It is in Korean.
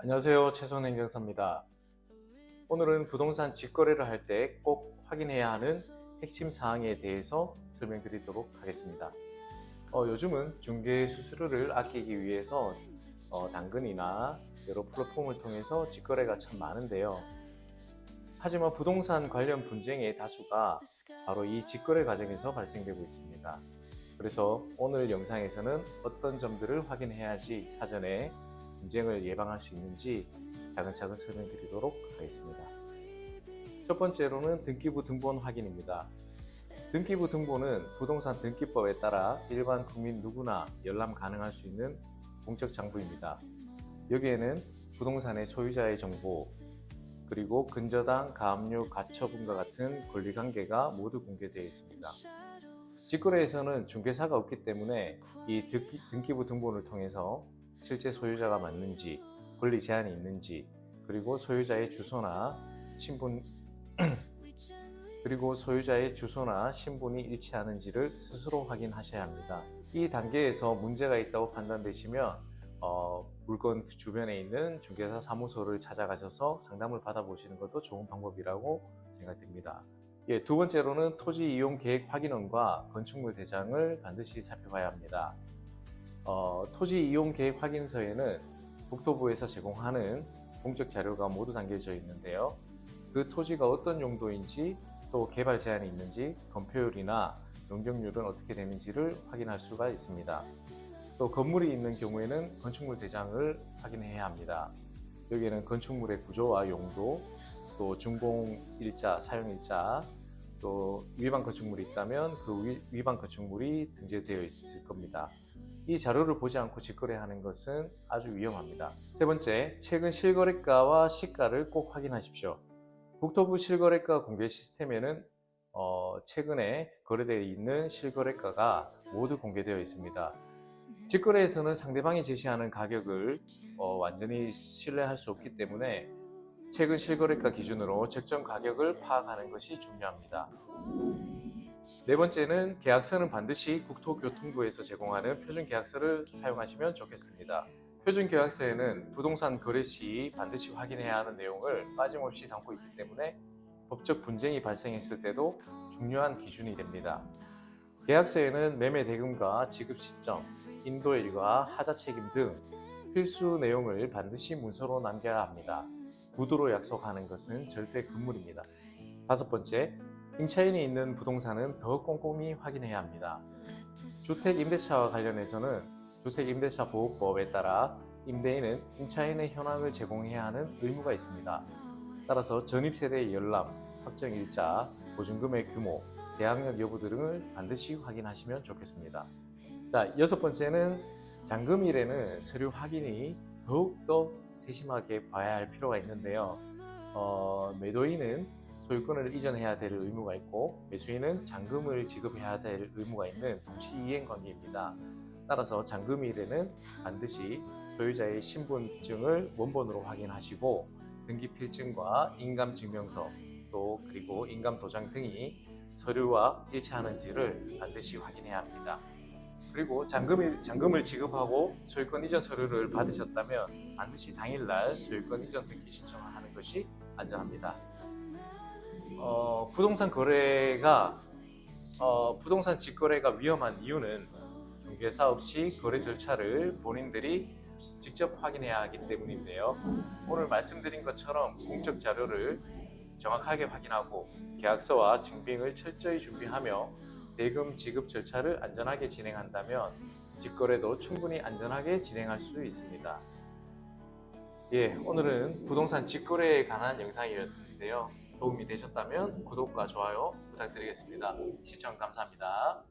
안녕하세요. 최선행정사입니다. 오늘은 부동산 직거래를 할 때 꼭 확인해야 하는 핵심 사항에 대해서 설명드리도록 하겠습니다. 요즘은 중개 수수료를 아끼기 위해서 당근이나 여러 플랫폼을 통해서 직거래가 참 많은데요. 하지만 부동산 관련 분쟁의 다수가 바로 이 직거래 과정에서 발생되고 있습니다. 그래서 오늘 영상에서는 어떤 점들을 확인해야지 사전에 분쟁을 예방할 수 있는지 차근차근 설명드리도록 하겠습니다. 첫 번째로는 등기부 등본 확인입니다. 등기부 등본은 부동산 등기법에 따라 일반 국민 누구나 열람 가능할 수 있는 공적 장부입니다. 여기에는 부동산의 소유자의 정보, 그리고 근저당, 가압류, 가처분과 같은 권리관계가 모두 공개되어 있습니다. 직거래에서는 중개사가 없기 때문에 이 등기부 등본을 통해서 실제 소유자가 맞는지, 권리 제한이 있는지, 그리고 소유자의 주소나 신분이 일치하는지를 스스로 확인하셔야 합니다. 이 단계에서 문제가 있다고 판단되시면 물건 주변에 있는 중개사 사무소를 찾아가셔서 상담을 받아보시는 것도 좋은 방법이라고 생각됩니다. 두 번째로는 토지 이용 계획 확인원과 건축물 대장을 반드시 살펴봐야 합니다. 토지 이용 계획 확인서에는 국토부에서 제공하는 공적 자료가 모두 담겨져 있는데요. 그 토지가 어떤 용도인지, 또 개발 제한이 있는지, 건폐율이나 용적률은 어떻게 되는지를 확인할 수가 있습니다. 또 건물이 있는 경우에는 건축물 대장을 확인해야 합니다. 여기에는 건축물의 구조와 용도, 또 준공일자, 사용일자, 또 위반 건축물이 있다면 그 위반 건축물이 등재되어 있을 겁니다. 이 자료를 보지 않고 직거래하는 것은 아주 위험합니다. 세 번째, 최근 실거래가와 시가를 꼭 확인하십시오. 국토부 실거래가 공개 시스템에는 최근에 거래되어 있는 실거래가가 모두 공개되어 있습니다. 직거래에서는 상대방이 제시하는 가격을 완전히 신뢰할 수 없기 때문에 최근 실거래가 기준으로 적정 가격을 파악하는 것이 중요합니다. 네 번째는 계약서는 반드시 국토교통부에서 제공하는 표준계약서를 사용하시면 좋겠습니다. 표준계약서에는 부동산 거래 시 반드시 확인해야 하는 내용을 빠짐없이 담고 있기 때문에 법적 분쟁이 발생했을 때도 중요한 기준이 됩니다. 계약서에는 매매 대금과 지급 시점, 인도일과 하자 책임 등 필수 내용을 반드시 문서로 남겨야 합니다. 구두로 약속하는 것은 절대 금물입니다. 다섯 번째, 임차인이 있는 부동산은 더 꼼꼼히 확인해야 합니다. 주택임대차와 관련해서는 주택임대차보호법에 따라 임대인은 임차인의 현황을 제공해야 하는 의무가 있습니다. 따라서 전입세대의 열람, 확정일자, 보증금의 규모, 계약력 여부 등을 반드시 확인하시면 좋겠습니다. 여섯 번째는 잔금일에는 서류 확인이 더욱더 세심하게 봐야 할 필요가 있는데요. 매도인은 소유권을 이전해야 될 의무가 있고 매수인은 잔금을 지급해야 될 의무가 있는 동시이행 관계입니다. 따라서 잔금일에는 반드시 소유자의 신분증을 원본으로 확인하시고 등기필증과 인감증명서 그리고 인감도장 등이 서류와 일치하는지를 반드시 확인해야 합니다. 그리고 잔금을 지급하고 소유권 이전 서류를 받으셨다면 반드시 당일날 소유권 이전 등기 신청을 하는 것이 안전합니다. 부동산 직거래가 위험한 이유는 중개사 없이 거래 절차를 본인들이 직접 확인해야 하기 때문인데요. 오늘 말씀드린 것처럼 공적 자료를 정확하게 확인하고 계약서와 증빙을 철저히 준비하며 대금 지급 절차를 안전하게 진행한다면 직거래도 충분히 안전하게 진행할 수 있습니다. 오늘은 부동산 직거래에 관한 영상이었는데요. 도움이 되셨다면 구독과 좋아요 부탁드리겠습니다. 시청 감사합니다.